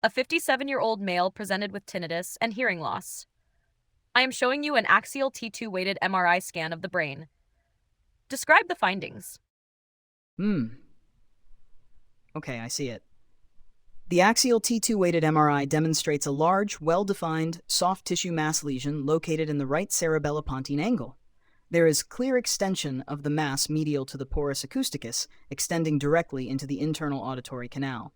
A 57-year-old male presented with tinnitus and hearing loss. I am showing you an axial T2 weighted MRI scan of the brain. Describe the findings. Okay, I see it. The axial T2 weighted MRI demonstrates a large, well-defined, soft tissue mass lesion located in the right cerebellopontine angle. There is clear extension of the mass medial to the porus acousticus, extending directly into the internal auditory canal.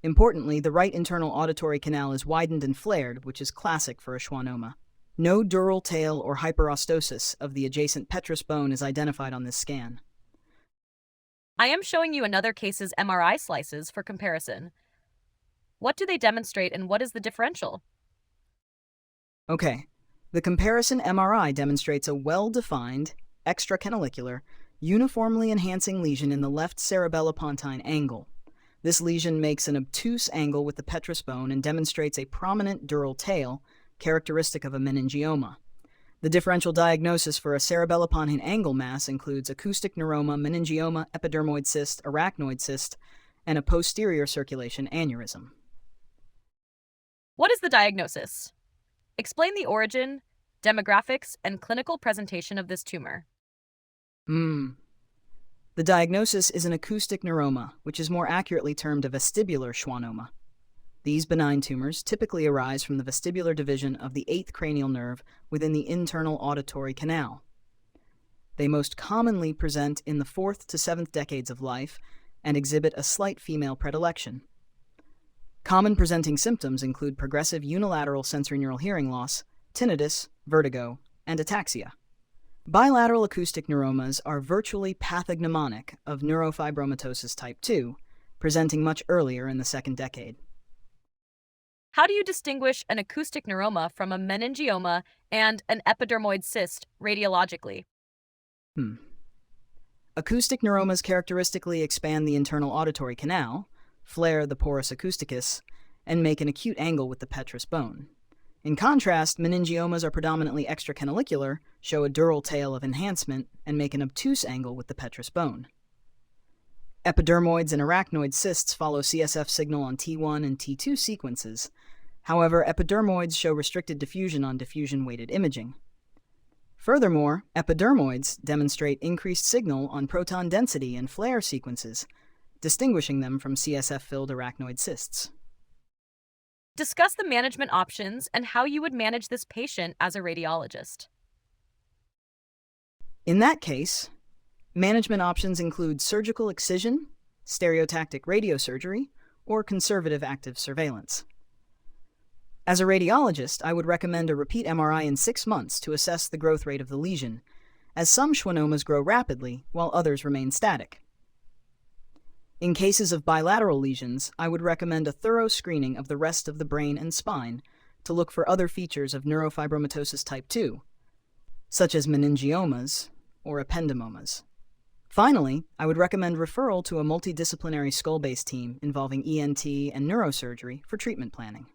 Importantly, the right internal auditory canal is widened and flared, which is classic for a schwannoma. No dural tail or hyperostosis of the adjacent petrous bone is identified on this scan. I am showing you another case's MRI slices for comparison. What do they demonstrate and what is the differential? Okay, the comparison MRI demonstrates a well-defined, extracanalicular, uniformly enhancing lesion in the left cerebellopontine angle. This lesion makes an obtuse angle with the petrous bone and demonstrates a prominent dural tail, characteristic of a meningioma. The differential diagnosis for a cerebellopontine angle mass includes acoustic neuroma, meningioma, epidermoid cyst, arachnoid cyst, and a posterior circulation aneurysm. What is the diagnosis? Explain the origin, demographics, and clinical presentation of this tumor. The diagnosis is an acoustic neuroma, which is more accurately termed a vestibular schwannoma. These benign tumors typically arise from the vestibular division of the 8th cranial nerve within the internal auditory canal. They most commonly present in the 4th to 7th decades of life and exhibit a slight female predilection. Common presenting symptoms include progressive unilateral sensorineural hearing loss, tinnitus, vertigo, and ataxia. Bilateral acoustic neuromas are virtually pathognomonic of neurofibromatosis type 2, presenting much earlier in the 2nd decade. How do you distinguish an acoustic neuroma from a meningioma and an epidermoid cyst radiologically? Acoustic neuromas characteristically expand the internal auditory canal, flare the porus acousticus, and make an acute angle with the petrous bone. In contrast, meningiomas are predominantly extracanalicular, show a dural tail of enhancement, and make an obtuse angle with the petrous bone. Epidermoids and arachnoid cysts follow CSF signal on T1 and T2 sequences. However, epidermoids show restricted diffusion on diffusion-weighted imaging. Furthermore, epidermoids demonstrate increased signal on proton density and flare sequences, distinguishing them from CSF-filled arachnoid cysts. Discuss the management options and how you would manage this patient as a radiologist. In that case, management options include surgical excision, stereotactic radiosurgery, or conservative active surveillance. As a radiologist, I would recommend a repeat MRI in 6 months to assess the growth rate of the lesion, as some schwannomas grow rapidly while others remain static. In cases of bilateral lesions, I would recommend a thorough screening of the rest of the brain and spine to look for other features of neurofibromatosis type 2, such as meningiomas or ependymomas. Finally, I would recommend referral to a multidisciplinary skull-based team involving ENT and neurosurgery for treatment planning.